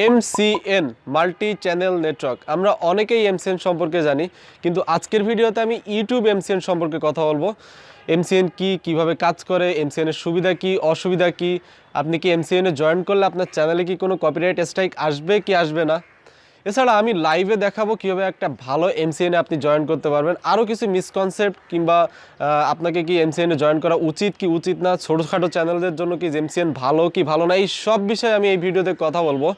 MCN multi channel network আমরা অনেকেই MCN সম্পর্কে জানি, কিন্তু আজকের ভিডিওতে আমি ইউটিউব MCN সম্পর্কে কথা বলবো। MCN কি, কিভাবে কাজ করে, MCN এর সুবিধা কি, অসুবিধা কি, আপনি কি MCN এ জয়েন করলে আপনার চ্যানেলে কি কোনো কপিরাইট স্ট্রাইক আসবে কি আসবে না। এছাড়া আমি লাইভে দেখাবো কীভাবে একটা ভালো MCN এ আপনি জয়েন করতে পারবেন। আরও কিছু মিসকনসেপ্ট কিংবা আপনাকে কি MCN এ জয়েন করা উচিত কি উচিত না, ছোটোখাটো চ্যানেলদের জন্য কি MCN ভালো কি ভালো না, এই সব বিষয়ে আমি এই ভিডিওতে কথা বলবো।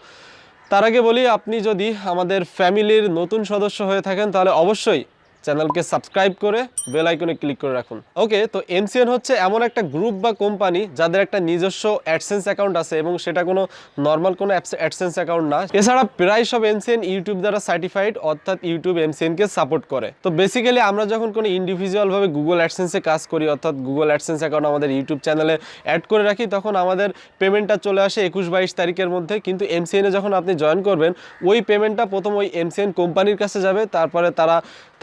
তার আগে বলি, আপনি যদি আমাদের ফ্যামিলির নতুন সদস্য হয়ে থাকেন তাহলে অবশ্যই চ্যানেলকে সাবস্ক্রাইব করে বেল আইকনে ক্লিক করে রাখুন। ওকে, তো MCN হচ্ছে এমন একটা গ্রুপ বা কোম্পানি যাদের একটা নিজস্ব অ্যাডসেন্স অ্যাকাউন্ট আছে এবং সেটা কোনো নর্মাল কোনো অ্যাডসেন্স অ্যাকাউন্ট না। এছাড়া প্রায় সব MCN ইউটিউব দ্বারা সার্টিফাইড, অর্থাৎ ইউটিউব MCNকে সাপোর্ট করে। তো বেসিক্যালি আমরা যখন কোনো ইন্ডিভিজুয়ালভাবে গুগল অ্যাডসেন্সে কাজ করি, অর্থাৎ গুগল অ্যাডসেন্স অ্যাকাউন্ট আমাদের ইউটিউব চ্যানেলে অ্যাড করে রাখি, তখন আমাদের পেমেন্টটা চলে আসে 21-22 তারিখের মধ্যে। কিন্তু MCN-এ যখন আপনি জয়েন করবেন, ওই পেমেন্টটা প্রথম ওই MCN কোম্পানির কাছে যাবে, তারপরে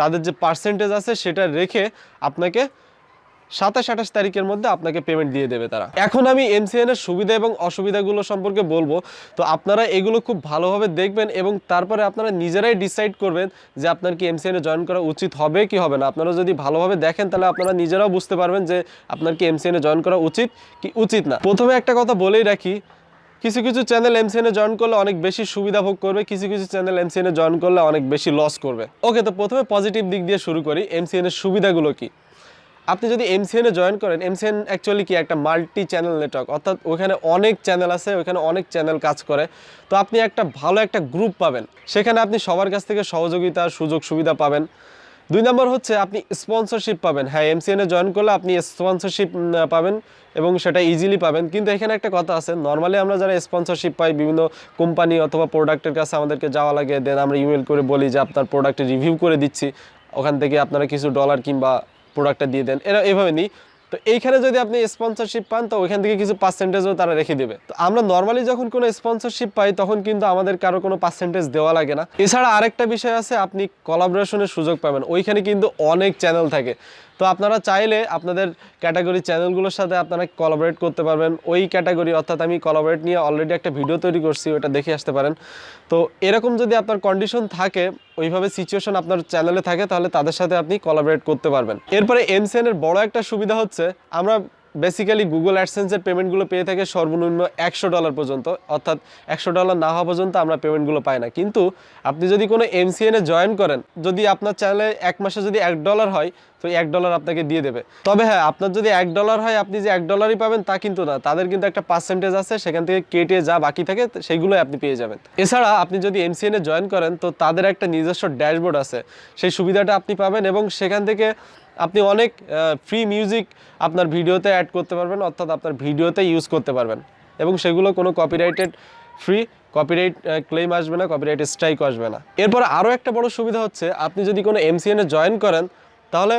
তাদের যে পার্সেন্টেজ আছে সেটা রেখে আপনাকে 27-28 তারিখের মধ্যে আপনাকে পেমেন্ট দিয়ে দেবে তারা। এখন আমি MCN এর সুবিধা এবং অসুবিধাগুলো সম্পর্কে বলবো, তো আপনারা এগুলো খুব ভালোভাবে দেখবেন এবং তারপরে আপনারা নিজেরাই ডিসাইড করবেন যে আপনার কি MCN এ জয়েন করা উচিত হবে কি হবে না। আপনারা যদি ভালোভাবে দেখেন তাহলে আপনারা নিজেরাও বুঝতে পারবেন যে আপনার কি MCN এ জয়েন করা উচিত কি উচিত না। প্রথমে একটা কথা বলেই রাখি, কিছু কিছু চ্যানেল MCN এ জয়েন করলে অনেক বেশি সুবিধা ভোগ করবে, কিছু কিছু চ্যানেল MCN এ জয়েন করলে অনেক বেশি লস করবে। ওকে, তো প্রথমে পজিটিভ দিক দিয়ে শুরু করি। MCN এর সুবিধাগুলো কি? আপনি যদি MCN এ জয়েন করেন, MCN অ্যাকচুয়ালি কি একটা মাল্টি চ্যানেল নেটওয়ার্ক, অর্থাৎ ওখানে অনেক চ্যানেল আছে, ওখানে অনেক চ্যানেল কাজ করে। তো আপনি একটা ভালো একটা গ্রুপ পাবেন, সেখানে আপনি সবার কাছ থেকে সহযোগিতা সুযোগ সুবিধা পাবেন। 2 নম্বর হচ্ছে আপনি স্পন্সরশিপ পাবেন। হ্যাঁ, MCN এ জয়েন করলে আপনি স্পন্সরশিপ পাবেন এবং সেটা ইজিলি পাবেন। কিন্তু এখানে একটা কথা আছে, নর্মালি আমরা যারা স্পন্সরশিপ পাই বিভিন্ন কোম্পানি অথবা প্রোডাক্টের কাছে আমাদেরকে যাওয়া লাগে, দেন আমরা ইমেল করে বলি যে আপনার প্রোডাক্টের রিভিউ করে দিচ্ছি, ওখান থেকে আপনারা কিছু ডলার কিংবা প্রোডাক্টটা দিয়ে দেন, এরা এভাবে নিই। তো এইখানে যদি আপনি স্পন্সরশিপ পান তো ওইখান থেকে কিছু পার্সেন্টেজও তারা রেখে দেবে। তো আমরা নর্মালি যখন কোনো স্পন্সরশিপ পাই তখন কিন্তু আমাদের কারো কোনো পার্সেন্টেজ দেওয়া লাগে না। এছাড়া আরেকটা বিষয় আছে, আপনি কোলাবোরেশনের সুযোগ পাবেন। ওইখানে কিন্তু অনেক চ্যানেল থাকে, তো আপনারা চাইলে আপনাদের ক্যাটাগরি চ্যানেলগুলোর সাথে আপনারা কোলাবোরেট করতে পারবেন। ওই ক্যাটাগরি, অর্থাৎ আমি কোলাবোরেট নিয়ে অলরেডি একটা ভিডিও তৈরি করছি, ওটা দেখে আসতে পারেন। তো এরকম যদি আপনার কন্ডিশন থাকে, ওইভাবে সিচুয়েশন আপনার চ্যানেলে থাকে, তাহলে তাদের সাথে আপনি কোলাবোরেট করতে পারবেন। এরপরে MCN এর বড় একটা সুবিধা হচ্ছে, আমরা বেসিক্যালি গুগল অ্যাডসেন্সের পেমেন্টগুলো পেয়ে থাকে সর্বনিম্ন $100 পর্যন্ত, অর্থাৎ $100 না হওয়া পর্যন্ত আমরা পেমেন্টগুলো পাই না। কিন্তু আপনি যদি কোনো MCN এ জয়েন করেন, যদি আপনার চ্যানেলে এক মাসে যদি $1 হয়, তো $1 আপনাকে দিয়ে দেবে। তবে হ্যাঁ, আপনার যদি $1 হয়, আপনি যে $1 পাবেন তা কিন্তু না, তাদের কিন্তু একটা পার্সেন্টেজ আছে, সেখান থেকে কেটে যা বাকি থাকে সেগুলোই আপনি পেয়ে যাবেন। এছাড়া আপনি যদি MCN এ জয়েন করেন, তো তাদের একটা নিজস্ব ড্যাশবোর্ড আছে, সেই সুবিধাটা আপনি পাবেন এবং সেখান থেকে আপনি অনেক ফ্রি মিউজিক আপনার ভিডিওতে অ্যাড করতে পারবেন, অর্থাৎ আপনার ভিডিওতে ইউজ করতে পারবেন এবং সেগুলো কোনো কপিরাইটেড ফ্রি, কপিরাইট ক্লেম আসবে না, কপিরাইট স্ট্রাইক আসবে না। এরপর আরও একটা বড় সুবিধা হচ্ছে, আপনি যদি কোনো MCN এ জয়েন করেন তাহলে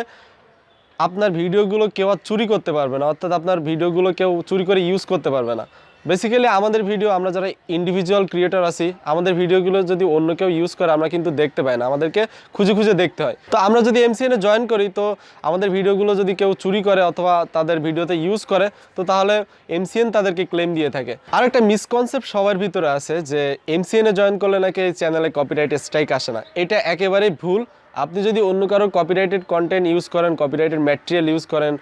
আপনার ভিডিওগুলো কেউ আর চুরি করতে পারবে না, অর্থাৎ আপনার ভিডিওগুলো কেউ চুরি করে ইউজ করতে পারবে না। বেসিক্যালি আমাদের ভিডিও, আমরা যারা ইন্ডিভিজুয়াল ক্রিয়েটর আছি, আমাদের ভিডিওগুলো যদি অন্য কেউ ইউজ করে আমরা কিন্তু দেখতে পাই না, আমাদেরকে খুঁজে খুঁজে দেখতে হয়। তো আমরা যদি MCN এ জয়েন করি, তো আমাদের ভিডিওগুলো যদি কেউ চুরি করে অথবা তাদের ভিডিওতে ইউজ করে, তো তাহলে MCN তাদেরকে ক্লেম দিয়ে থাকে। আর একটা মিসকনসেপ্ট সবার ভিতরে আছে যে MCN এ জয়েন করলে নাকি চ্যানেলে কপিরাইট স্ট্রাইক আসে না। এটা একেবারেই ভুল। আপনি যদি অন্য কারো কপিরাইটেড কন্টেন্ট ইউজ করেন, কপিরাইটেড ম্যাটেরিয়াল ইউজ করেন,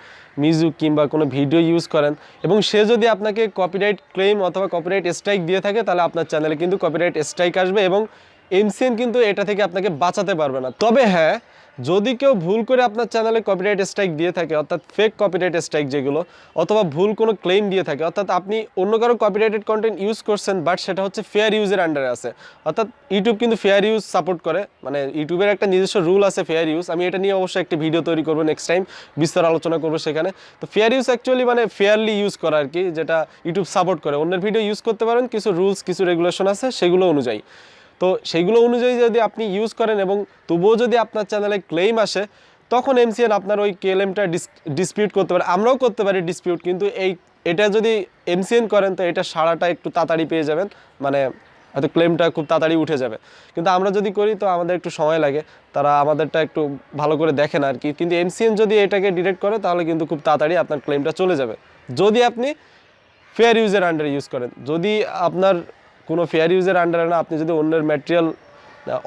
মিউজিক কিংবা কোনো ভিডিও ইউজ করেন এবং সে যদি আপনাকে কপিরাইট ক্লেম অথবা কপিরাইট স্ট্রাইক দিয়ে থাকে, তাহলে আপনার চ্যানেলে কিন্তু কপিরাইট স্ট্রাইক আসবে এবং MCN কিন্তু এটা থেকে আপনাকে বাঁচাতে পারবে না। তবে হ্যাঁ, যদি কেউ ভুল করে আপনার চ্যানেলে কপিরাইট স্ট্রাইক দিয়ে থাকে, অর্থাৎ ফেক কপিরাইট স্ট্রাইক যেগুলো, অথবা ভুল কোনো ক্লেম দিয়ে থাকে, অর্থাৎ আপনি অন্য কারো কপিরাইটেড কন্টেন্ট ইউজ করছেন বাট সেটা হচ্ছে ফেয়ার ইউজের আন্ডারে আছে, অর্থাৎ ইউটিউব কিন্তু ফেয়ার ইউজ সাপোর্ট করে, মানে ইউটিউবের একটা নিজস্ব রুল আছে ফেয়ার ইউজ। আমি এটা নিয়ে অবশ্যই একটি ভিডিও তৈরি করবো, নেক্সট টাইম বিস্তার আলোচনা করবো সেখানে। তো ফেয়ার ইউজ অ্যাকচুয়ালি মানে ফেয়ারলি ইউজ করা আর কি, যেটা ইউটিউব সাপোর্ট করে। অন্যের ভিডিও ইউজ করতে পারেন, কিছু রুলস কিছু রেগুলেশন আছে সেগুলো অনুযায়ী। তো সেইগুলো অনুযায়ী যদি আপনি ইউজ করেন এবং তবুও যদি আপনার চ্যানেলে ক্লেম আসে, তখন MCN আপনার ওই ক্লেমটা ডিসপিউট করতে পারে। আমরাও করতে পারি ডিসপিউট, কিন্তু এটা যদি MCN করেন তো এটা সারাটা একটু তাড়াতাড়ি পেয়ে যাবেন, মানে হয়তো ক্লেমটা খুব তাড়াতাড়ি উঠে যাবে। কিন্তু আমরা যদি করি তো আমাদের একটু সময় লাগে, তারা আমাদেরটা একটু ভালো করে দেখেন আর কি। কিন্তু MCN যদি এটাকে ডিরেক্ট করে তাহলে কিন্তু খুব তাড়াতাড়ি আপনার ক্লেমটা চলে যাবে, যদি আপনি ফেয়ার ইউজের আন্ডারে ইউজ করেন। যদি আপনার কোনো ফেয়ার ইউজের আন্ডারে না, আপনি যদি অন্যের ম্যাটেরিয়াল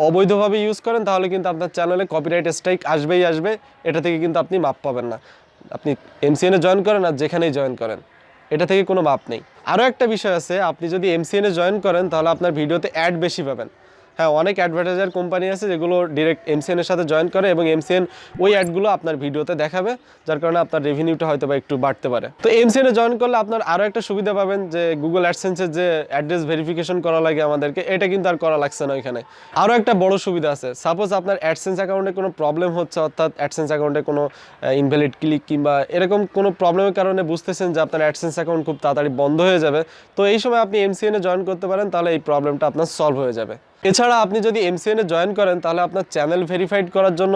অবৈধভাবে ইউজ করেন তাহলে কিন্তু আপনার চ্যানেলে কপিরাইট স্ট্রাইক আসবেই আসবে, এটা থেকে কিন্তু আপনি মাপ পাবেন না। আপনি MCN-এ জয়েন করেন আর যেখানেই জয়েন করেন, এটা থেকে কোনো মাপ নেই। আরও একটা বিষয় আছে, আপনি যদি MCN-এ জয়েন করেন তাহলে আপনার ভিডিওতে অ্যাড বেশি পাবেন। হ্যাঁ, অনেক অ্যাডভার্টাইজার কোম্পানি আছে যেগুলো ডিরেক্ট MCN-এর সাথে জয়েন করে এবং MCN ওই অ্যাডগুলো আপনার ভিডিওতে দেখাবে, যার কারণে আপনার রেভিনিউটা হয়তো বা একটু বাড়তে পারে। তো MCN-এ জয়েন করলে আপনার আরও একটা সুবিধা পাবেন যে গুগল অ্যাডসেন্সের যে অ্যাড্রেস ভেরিফিকেশন করা লাগে আমাদেরকে, এটা কিন্তু আর করা লাগছে না ওইখানে। আরও একটা বড় সুবিধা আছে, সাপোজ আপনার অ্যাডসেন্স অ্যাকাউন্টে কোনো প্রবলেম হচ্ছে, অর্থাৎ অ্যাডসেন্স অ্যাকাউন্টে কোনো ইনভ্যালিড ক্লিক কিংবা এরকম কোনো প্রবলেমের কারণে বুঝতেছেন যে আপনার অ্যাডসেন্স অ্যাকাউন্ট খুব তাড়াতাড়ি বন্ধ হয়ে যাবে, তো এই সময় আপনি MCN-এ জয়েন করতে পারেন, তাহলে এই প্রবলেমটা আপনার সলভ হয়ে যাবে। এছাড়া আপনি যদি MCN-এ জয়েন করেন তাহলে আপনার চ্যানেল ভেরিফাইড করার জন্য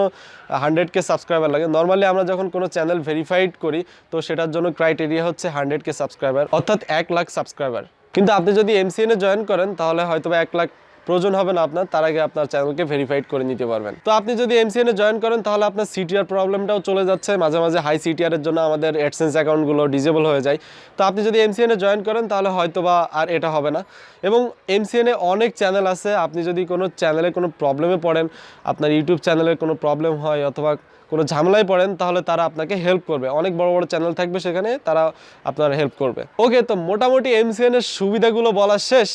100K সাবস্ক্রাইবার লাগে। নর্মালি আমরা যখন কোনো চ্যানেল ভেরিফাইড করি তো সেটার জন্য ক্রাইটেরিয়া হচ্ছে 100K সাবস্ক্রাইবার, অর্থাৎ 1 লাখ সাবস্ক্রাইবার। কিন্তু আপনি যদি MCN-এ জয়েন করেন তাহলে হয়তো 1 লাখ প্রয়োজন হবে না আপনার, তার আগে আপনার চ্যানেলকে ভেরিফাইড করে নিতে পারবেন। তো আপনি যদি MCN-এ জয়েন করেন তাহলে আপনার CTR প্রবলেমটাও চলে যাচ্ছে, মাঝে মাঝে হাই CTR-এর জন্য আমাদের অ্যাডসেন্স অ্যাকাউন্টগুলো ডিসেবল হয়ে যায়। তো আপনি যদি MCN-এ জয়েন করেন তাহলে হয়তোবা আর এটা হবে না। এবং MCN-এ অনেক চ্যানেল আছে, আপনি যদি কোনো চ্যানেলে কোনো প্রবলেমে পড়েন, আপনার ইউটিউব চ্যানেলের কোনো প্রবলেম হয় অথবা কোনো ঝামেলায় পড়েন, তাহলে তারা আপনাকে হেল্প করবে। অনেক বড় বড় চ্যানেল থাকবে সেখানে, তারা আপনার হেল্প করবে। ওকে, তো মোটামুটি MCN-এর সুবিধাগুলো বলা শেষ,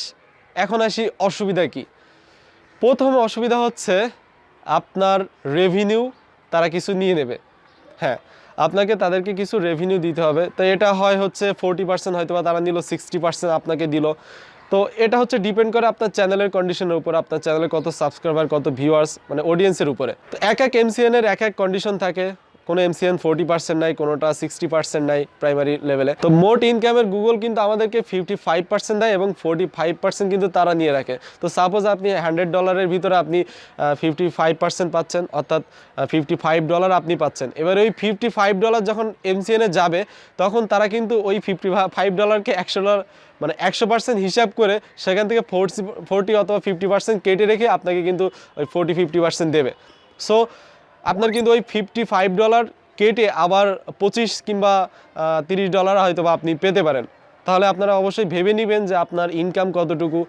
এখন আসি অসুবিধা কি। প্রথম অসুবিধা হচ্ছে আপনার রেভিনিউ তারা কিছু নিয়ে নেবে। হ্যাঁ, আপনাকে তাদেরকে কিছু রেভিনিউ দিতে হবে। তো এটা হচ্ছে 40%, হয়তো বা তারা নিল 60% আপনাকে দিল। তো এটা হচ্ছে ডিপেন্ড করে আপনার চ্যানেলের কন্ডিশনের উপর, আপনার চ্যানেলে কত সাবস্ক্রাইবার, কত ভিউয়ার্স, মানে অডিয়েন্সের উপরে। তো এক MCN-এর এক কন্ডিশন থাকে, কোনো MCN 40% নাই, কোনোটা 60% নাই প্রাইমারি লেভেলে। তো মোট ইনকামের গুগল কিন্তু আমাদেরকে 55% দেয় এবং 45% কিন্তু তারা নিয়ে রাখে। তো সাপোজ আপনি $100 ভিতরে আপনি 55% পাচ্ছেন, অর্থাৎ $55 আপনি পাচ্ছেন। এবার ওই $55 যখন MCN-এ যাবে তখন তারা কিন্তু ওই $55কে $100 মানে 100% হিসাব করে সেখান থেকে 40 অথবা 50% কেটে রেখে আপনাকে কিন্তু ওই 40-50% দেবে। সো আপনার কিন্তু ওই $55 কেটে আবার 25 কিংবা $30 হয়তো বা আপনি পেতে পারেন। তাহলে আপনারা অবশ্যই ভেবে নেবেন যে আপনার ইনকাম কতটুকু,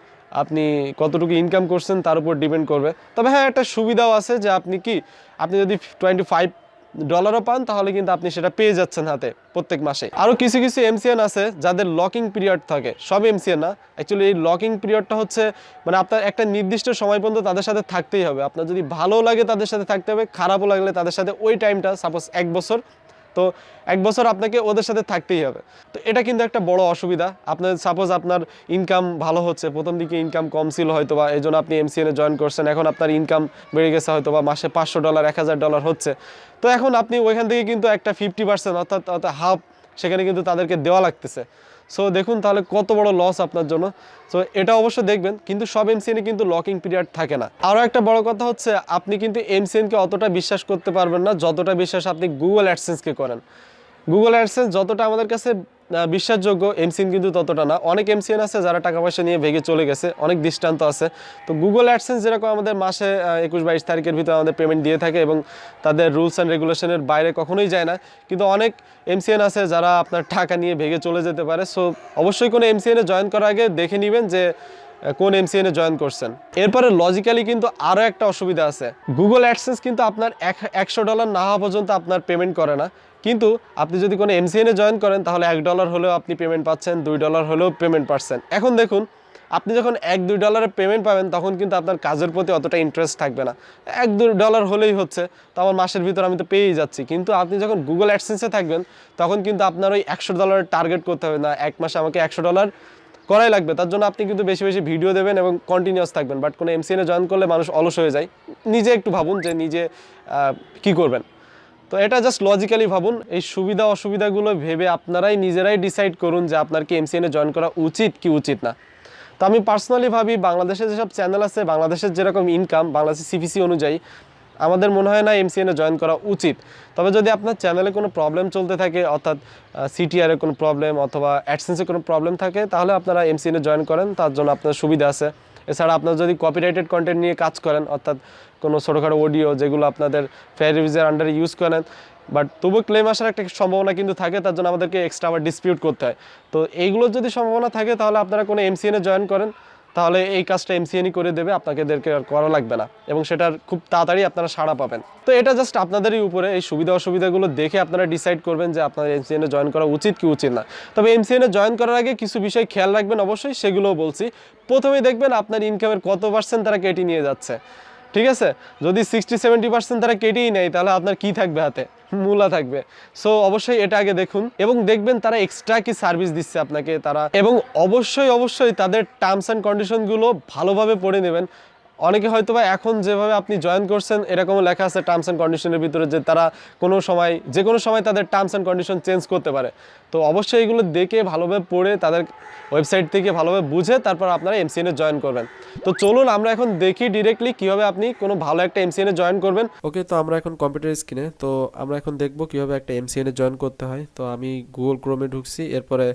আপনি কতটুকু ইনকাম করছেন তার উপর ডিপেন্ড করবে। তবে হ্যাঁ, একটা সুবিধাও আছে যে আপনি যদি $25 পান তাহলে কিন্তু আপনি সেটা পেয়ে যাচ্ছেন হাতে প্রত্যেক মাসে। আরও কিছু কিছু MCN আছে যাদের লকিং পিরিয়ড থাকে, সব MCN না অ্যাকচুয়ালি। এই লকিং পিরিয়ডটা হচ্ছে মানে আপনার একটা নির্দিষ্ট সময় পর্যন্ত তাদের সাথে থাকতেই হবে। আপনার যদি ভালো লাগে তাদের সাথে থাকতে হবে, খারাপও লাগলে তাদের সাথে ওই টাইমটা, সাপোজ 1 বছর, তো 1 বছর আপনাকে ওদের সাথে থাকতেই হবে। তো এটা কিন্তু একটা বড় অসুবিধা। আপনার সাপোজ আপনার ইনকাম ভালো হচ্ছে, প্রথম দিকে ইনকাম কম ছিল হয়তো বা, এই জন্য আপনি MCN-এ জয়েন করছেন, এখন আপনার ইনকাম বেড়ে গেছে হয়তো বা মাসে $500 $1000 হচ্ছে। তো এখন আপনি ওইখান থেকে কিন্তু একটা 50% অর্থাৎ হাফ সেখানে কিন্তু তাদেরকে দেওয়া লাগতেছে। সো দেখুন তাহলে কত বড় লস আপনার জন্য। সো এটা অবশ্য দেখবেন, কিন্তু সব MCN-এ কিন্তু লকিং পিরিয়ড থাকে না। আরও একটা বড় কথা হচ্ছে আপনি কিন্তু MCN-কে অতটা বিশ্বাস করতে পারবেন না যতটা বিশ্বাস আপনি গুগল অ্যাডসেন্সকে করেন। গুগল অ্যাডসেন্স যতটা আমাদের কাছে বিশ্বাসযোগ্য, MCN কিন্তু ততটা না। অনেক MCN আছে যারা টাকা পয়সা নিয়ে ভেগে চলে গেছে, অনেক দৃষ্টান্ত আছে। তো গুগল অ্যাডসেন্স যেরকম আমাদের মাসে 21-22 তারিখের ভিতরে আমাদের পেমেন্ট দিয়ে থাকে এবং তাদের রুলস অ্যান্ড রেগুলেশনের বাইরে কখনোই যায় না, কিন্তু অনেক MCN আছে যারা আপনার টাকা নিয়ে ভেগে চলে যেতে পারে। সো অবশ্যই কোনো MCN-এ জয়েন করার আগে দেখে নেবেন যে কোন MCN-এ জয়েন করছেন। এরপরে লজিক্যালি কিন্তু আরও একটা অসুবিধা আছে, গুগল অ্যাডসেন্স কিন্তু আপনার $100 না হওয়া পর্যন্ত আপনার পেমেন্ট করে না। কিন্তু আপনি যদি কোনো MCN-এ জয়েন করেন তাহলে $1 হলেও আপনি পেমেন্ট পাচ্ছেন, $2 হলেও পেমেন্ট পাচ্ছেন। এখন দেখুন, আপনি যখন $1-2 পেমেন্ট পাবেন তখন কিন্তু আপনার কাজের প্রতি অতটা ইন্টারেস্ট থাকবে না। $1-2 হলেই হচ্ছে, তো আমার মাসের ভিতর আমি তো পেয়েই যাচ্ছি। কিন্তু আপনি যখন গুগল অ্যাডসেন্সে থাকবেন তখন কিন্তু আপনার ওই $100 টার্গেট করতে হবে না, এক মাসে আমাকে $100 করাই লাগবে। তার জন্য আপনি কিন্তু বেশি বেশি ভিডিও দেবেন এবং কন্টিনিউয়াস থাকবেন। বাট কোনো MCN-এ জয়েন করলে মানুষ অলস হয়ে যায়। নিজে একটু ভাবুন যে নিজে কি করবেন। তো এটা জাস্ট লজিক্যালি ভাবুন, এই সুবিধা অসুবিধাগুলো ভেবে আপনারাই নিজেরাই ডিসাইড করুন যে আপনার কি MCN-এ জয়েন করা উচিত কি উচিত না। তো আমি পার্সোনালি ভাবি বাংলাদেশে যেসব চ্যানেল আছে, বাংলাদেশের যেরকম ইনকাম বাংলাদেশের CPC অনুযায়ী আমাদের মনে হয় না MCN-এ জয়েন করা উচিত। তবে যদি আপনার চ্যানেলে কোনো প্রবলেম চলতে থাকে, অর্থাৎ CTR-এর কোনো প্রবলেম অথবা অ্যাডসেন্সের কোনো প্রবলেম থাকে, তাহলে আপনারা MCN-এ জয়েন করেন, তার জন্য আপনার সুবিধা আছে। এছাড়া আপনারা যদি কপিরাইটেড কন্টেন্ট নিয়ে কাজ করেন, অর্থাৎ কোনো ছোটোখাটো অডিও যেগুলো আপনাদের ফেয়ার ইউজের আন্ডারে ইউজ করেন, বাট তবু ক্লেম আসার একটা সম্ভাবনা কিন্তু থাকে, তার জন্য আমাদেরকে এক্সট্রা আবার ডিসপিউট করতে হয়। তো এইগুলোর যদি সম্ভাবনা থাকে তাহলে আপনারা কোনো MCN-এ জয়েন করেন, তাহলে এই কাজটা এমসিএনই করে দেবে, আপনাদেরকে আর করা লাগবে না এবং সেটার খুব তাড়াতাড়ি আপনারা সাড়া পাবেন। তো এটা জাস্ট আপনাদেরই উপরে, এই সুবিধা অসুবিধাগুলো দেখে আপনারা ডিসাইড করবেন যে আপনার এমসিএনে জয়েন করা উচিত কি উচিত না। তবে এমসিএনে জয়েন করার আগে কিছু বিষয় খেয়াল রাখবেন অবশ্যই, সেগুলোও বলছি। প্রথমেই দেখবেন আপনার ইনকামের কত % তারা কেটে নিয়ে যাচ্ছে, ঠিক আছে? যদি 60-70% তারা কেটেই নেয় তাহলে আপনার কি থাকবে হাতে? মূলা থাকবে। সো অবশ্যই এটা আগে দেখুন এবং দেখবেন তারা এক্সট্রা কি সার্ভিস দিচ্ছে আপনাকে তারা, এবং অবশ্যই তাদের টার্মস অ্যান্ড কন্ডিশনগুলো ভালোভাবে পড়ে নেবেন। অনেকে হয়তো বা এখন যেভাবে আপনি জয়েন করছেন এরকমও লেখা আছে টার্মস অ্যান্ড কন্ডিশনের ভিতরে যে তারা যে কোনো সময় তাদের টার্মস অ্যান্ড কন্ডিশন চেঞ্জ করতে পারে। তো অবশ্যই এগুলো দেখে ভালোভাবে পড়ে তাদের ওয়েবসাইট থেকে ভালোভাবে বুঝে তারপর আপনারা এমসিএনে জয়েন করবেন। তো চলুন আমরা এখন দেখি ডিরেক্টলি কীভাবে আপনি কোনো ভালো একটা এমসিএনে জয়েন করবেন। ওকে, তো আমরা এখন কম্পিউটার স্ক্রিনে, তো আমরা এখন দেখব কীভাবে একটা এমসিএনে জয়েন করতে হয়। তো আমি গুগল ক্রোমে ঢুকছি, এরপরে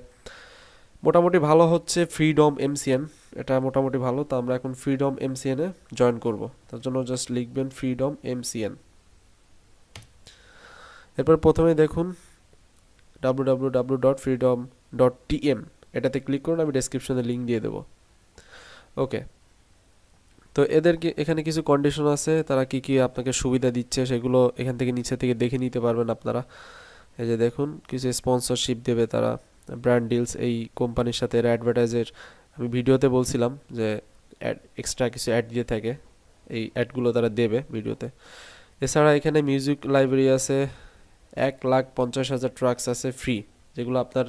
মোটামুটি ভালো হচ্ছে ফ্রিডম এমসিএন, এটা মোটামুটি ভালো। তো আমরা এখন ফ্রিডম এমসিএনে জয়েন করব, তার জন্য জাস্ট লিখবেন ফ্রিডম এমসিএন। এরপর প্রথমে দেখুন www.freedom.tm, এটাতে ক্লিক করুন, আমি ডেসক্রিপশনে লিঙ্ক দিয়ে দেবো। ওকে, তো এদেরকে এখানে কিছু কন্ডিশন আছে, তারা কি কি আপনাকে সুবিধা দিচ্ছে সেগুলো এখান থেকে নিচে থেকে দেখে নিতে পারবেন আপনারা। এই যে দেখুন কিছু স্পন্সরশিপ দেবে তারা, ব্র্যান্ড ডিলস, এই কোম্পানির সাথে এর অ্যাডভার্টাইজের, আমি ভিডিওতে বলছিলাম যে এক্সট্রা কিছু অ্যাড দিয়ে থাকে, এই অ্যাডগুলো তারা দেবে ভিডিওতে। এছাড়া এখানে মিউজিক লাইব্রেরি আছে, 1,50,000 ট্র্যাকস আছে ফ্রি, যেগুলো আপনার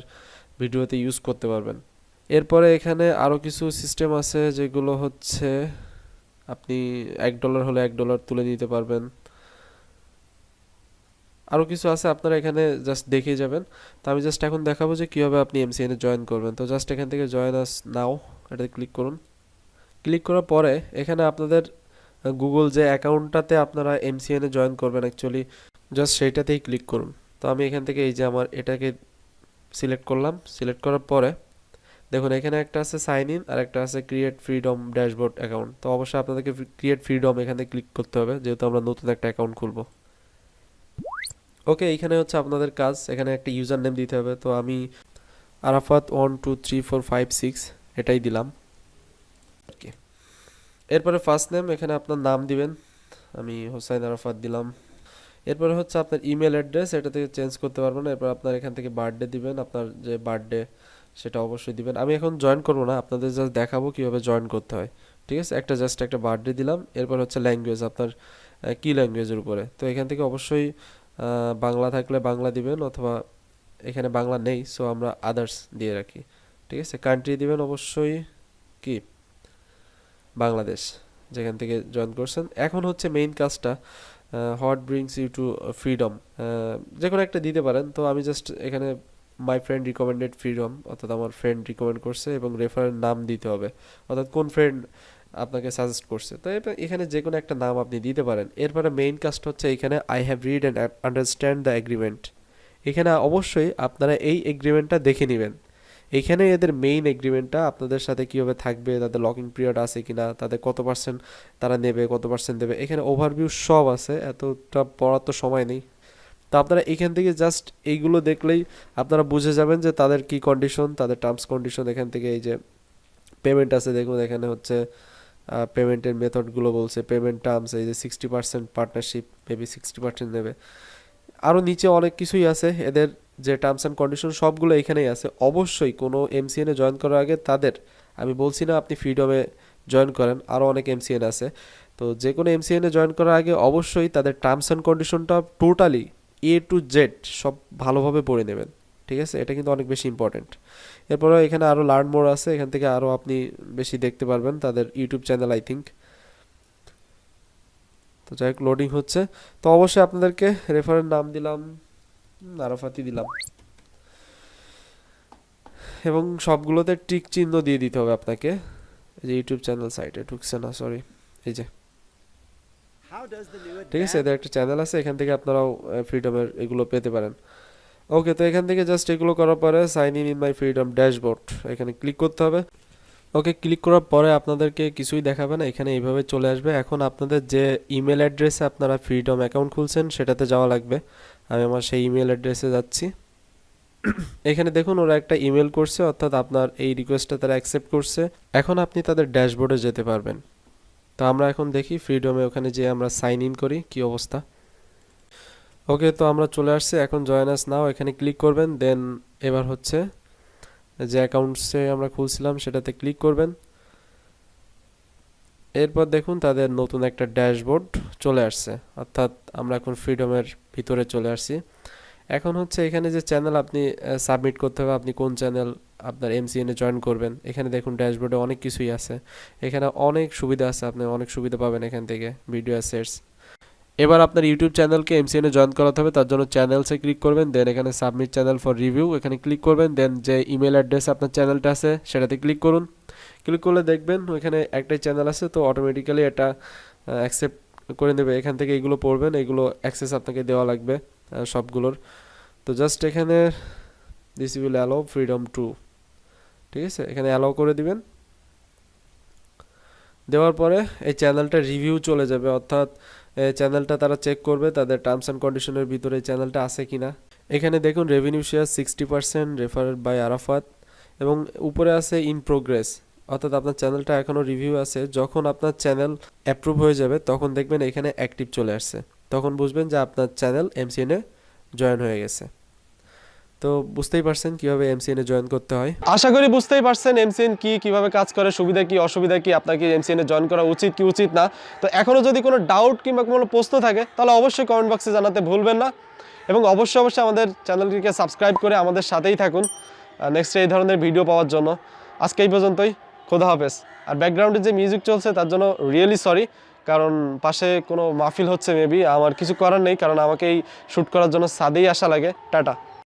ভিডিওতে ইউজ করতে পারবেন। এরপরে এখানে আরও কিছু সিস্টেম আছে যেগুলো হচ্ছে আপনি $1 হলে $1 তুলে নিতে পারবেন, আরও কিছু আছে, আপনারা এখানে জাস্ট দেখে যাবেন। তো আমি জাস্ট এখন দেখাবো যে কীভাবে আপনি এমসিএনে জয়েন করবেন। তো জাস্ট এখান থেকে জয়েন আস নাও, এটাতে ক্লিক করুন। ক্লিক করার পরে এখানে আপনাদের গুগল যে অ্যাকাউন্টটাতে আপনারা এমসিএনে জয়েন করবেন অ্যাকচুয়ালি, জাস্ট সেইটাতেই ক্লিক করুন। তো আমি এখান থেকে এই যে আমার এটাকে সিলেক্ট করলাম, সিলেক্ট করার পরে দেখুন এখানে একটা আছে সাইন ইন আর একটা আছে ক্রিয়েট ফ্রিডম ড্যাশবোর্ড অ্যাকাউন্ট। তো অবশ্যই আপনাদেরকে ক্রিয়েট ফ্রিডম এখানে ক্লিক করতে হবে, যেহেতু আমরা নতুন একটা অ্যাকাউন্ট খুলবো। ওকে, এইখানে হচ্ছে আপনাদের কাজ, এখানে একটা ইউজার নেম দিতে হবে। তো আমি আরাফাত 12345 এটাই দিলাম। ওকে, এরপরে ফার্স্ট নেম এখানে আপনার নাম দিবেন, আমি হোসাইন আরাফাত দিলাম। এরপরে হচ্ছে আপনার ইমেল অ্যাড্রেস, এটা থেকে চেঞ্জ করতে পারবেন না। এরপর আপনার এখান থেকে বার্থডে দিবেন, আপনার যে বার্থডে সেটা অবশ্যই দিবেন। আমি এখন জয়েন করবো না, আপনাদের জাস্ট দেখাবো কীভাবে জয়েন করতে হয়, ঠিক আছে? জাস্ট একটা বার্থডে দিলাম। এরপর হচ্ছে ল্যাঙ্গুয়েজ, আপনার কী ল্যাঙ্গুয়েজের উপরে। তো এখান থেকে অবশ্যই বাংলা থাকলে বাংলা দিবেন, অথবা এখানে বাংলা নেই সো আমরা আদার্স দিয়ে রাখি, ঠিক আছে? কান্ট্রি দিবেন অবশ্যই কি বাংলাদেশ, যেখান থেকে জয়েন করছেন। এখন হচ্ছে মেইন কাজটা, what brings you to freedom, যে কোনো একটা দিতে পারেন। তো আমি জাস্ট এখানে মাই ফ্রেন্ড রিকমেন্ডেড ফ্রিডম, অর্থাৎ আমার ফ্রেন্ড রিকমেন্ড করছে, এবং রেফারের নাম দিতে হবে, অর্থাৎ কোন ফ্রেন্ড আপনাকে সাজেস্ট করছে। তো এখানে যে কোনো একটা নাম আপনি দিতে পারেন। এরপরে মেইন কাজটা হচ্ছে এখানে I have read and understand the agreement, এখানে অবশ্যই আপনারা এই এগ্রিমেন্টটা দেখে নেবেন। এখানে এদের মেইন এগ্রিমেন্টটা আপনাদের সাথে কীভাবে থাকবে, তাদের লকিং পিরিয়ড আছে কিনা, তাদের কত % তারা নেবে, কত % দেবে, এখানে ওভারভিউ সব আছে, এতটা পড়ার তো সময় নেই। তো আপনারা এখান থেকে জাস্ট এইগুলো দেখলেই আপনারা বুঝে যাবেন যে তাদের কি কন্ডিশন, তাদের টার্মস কন্ডিশন। এখান থেকে এই যে পেমেন্ট আছে দেখুন, এখানে হচ্ছে পেমেন্টের মেথডগুলো বলছে, পেমেন্ট টার্মস, এই যে 60% পার্টনারশিপ, মেবি 60% নেবে। আরও নিচে অনেক কিছুই আছে, এদের যে টার্মস অ্যান্ড কন্ডিশন সবগুলো এখানেই আছে। অবশ্যই কোনো এমসিএনে জয়েন করার আগে তাদের, আমি বলছি না আপনি ফ্রিডমে জয়েন করেন, আরও অনেক এমসিএন আছে। তো যে কোনো এমসিএনে জয়েন করার আগে অবশ্যই তাদের টার্মস অ্যান্ড কন্ডিশনটা টোটালি A to Z সব ভালোভাবে পড়ে নেবেন, ঠিক আছে? এটা কিন্তু অনেক বেশি ইম্পর্টেন্ট। এরপরে এখানে আরও লার্ন মোর আছে, এখান থেকে আরও আপনি বেশি দেখতে পারবেন, তাদের ইউটিউব চ্যানেল আই থিঙ্ক। তো যাই হোক, লোডিং হচ্ছে। তো অবশ্যই আপনাদেরকে রেফারের নাম দিলাম, আরাফাতি দিলাম, এবং সবগুলোতে টিক চিহ্ন দিয়ে দিতে হবে আপনাকে। এই যে ইউটিউব চ্যানেল সাইটে ঢুকছে না, সরি, এই যে, ঠিক আছে? এদের একটা চ্যানেল আছে, এখান থেকে আপনারাও ফ্রিডমের এগুলো পেতে পারেন। ওকে, তো এখান থেকে জাস্ট এগুলো করার পরে sign in my freedom dashboard, এখানে ক্লিক করতে হবে। ওকে, ক্লিক করার পরে আপনাদেরকে কিছুই দেখাবে না, এখানে এইভাবে চলে আসবে। এখন আপনাদের যে ইমেল অ্যাড্রেসে আপনারা ফ্রিডম অ্যাকাউন্ট খুলছেন সেটাতে যাওয়া লাগবে। আমি আমার সেই ইমেল অ্যাড্রেসে যাচ্ছি। এখানে দেখুন ওরা একটা ইমেল করছে, অর্থাৎ আপনার এই রিকোয়েস্টটা তারা অ্যাকসেপ্ট করছে। এখন আপনি তাদের ড্যাশবোর্ডে যেতে পারবেন। তো আমরা এখন দেখি ফ্রিডমে ওখানে যে আমরা সাইন ইন করি কি অবস্থা। ওকে, তো আমরা চলে আসছি, এখন জয়েন আস নাও এখানে ক্লিক করবেন। দেন এবার হচ্ছে যে অ্যাকাউন্টসে আমরা খুলছিলাম সেটাতে ক্লিক করবেন। এরপর দেখুন তাদের নতুন একটা ড্যাশবোর্ড চলে আসছে, অর্থাৎ আমরা এখন ফ্রিডমের ভিতরে চলে আসছি। এখন হচ্ছে এখানে যে চ্যানেল আপনি সাবমিট করতে হবে, আপনি কোন চ্যানেল আপনার এমসিএনে জয়েন করবেন। এখানে দেখুন ড্যাশবোর্ডে অনেক কিছুই আছে, এখানে অনেক সুবিধা আছে, আপনি অনেক সুবিধা পাবেন এখান থেকে, ভিডিও অ্যাসেটস। এবার আপনার ইউটিউব চ্যানেলকে এমসিএনে জয়েন করাতে হবে, তার জন্য চ্যানেলসে ক্লিক করবেন। দেন এখানে সাবমিট চ্যানেল ফর রিভিউ এখানে ক্লিক করবেন। দেন যে ইমেল অ্যাড্রেসে আপনার চ্যানেলটা আছে সেটাতে ক্লিক করুন। ক্লিক করলে দেখবেন ওইখানে একটাই চ্যানেল আছে, তো অটোমেটিক্যালি এটা অ্যাকসেপ্ট করে নেবে। এখান থেকে এগুলো পড়বেন, এগুলো অ্যাক্সেস আপনাকে দেওয়া লাগবে সবগুলোর। তো জাস্ট এখানে this will allow freedom two, ঠিক আছে, এখানে অ্যালাউ করে দিবেন। দেওয়ার পরে এই চ্যানেলটা রিভিউ চলে যাবে, অর্থাৎ চ্যানেলটা তারা চেক করবে তাদের টার্মস অ্যান্ড কন্ডিশনের ভিতরে এই চ্যানেলটা আছে কিনা। এখানে দেখুন রেভিনিউ শেয়ার 60% রেফারেড বাই আরাফাত, এবং উপরে আছে ইন প্রোগ্রেস, অর্থাৎ আপনার চ্যানেলটা এখনও রিভিউ আছে। যখন আপনার চ্যানেল অ্যাপ্রুভ হয়ে যাবে তখন দেখবেন এখানে অ্যাক্টিভ চলে আসছে, তখন বুঝবেন যে আপনার চ্যানেল এমসিএনে জয়েন হয়ে গেছে। তো বুঝতেই পারছেন কিভাবে এমসিএন এ জয়েন করতে হয়। আশা করি বুঝতেই পারছেন এমসিএন কি, কিভাবে কাজ করে, সুবিধা কি অসুবিধা কি, আপনাকে এমসিএন এ জয়েন করা উচিত কি উচিত না। তো এখনো যদি কোনো ডাউট কিংবা কোনো প্রশ্ন থাকে তাহলে অবশ্যই কমেন্ট বক্সে জানাতে ভুলবেন না, এবং অবশ্যই আমাদের চ্যানেলটিকে সাবস্ক্রাইব করে আমাদের সাথেই থাকুন নেক্সট এই ধরনের ভিডিও পাওয়ার জন্য। আজকে এই পর্যন্তই, খোদা হাফেজ। আর ব্যাকগ্রাউন্ডে যে মিউজিক চলছে তার জন্য রিয়েলি সরি, কারণ পাশে কোনো মাহফিল হচ্ছে, মেবি আমার কিছু করার নেই, কারণ আমাকে এই শ্যুট করার জন্য ছাদেই আসা লাগে। টাটা।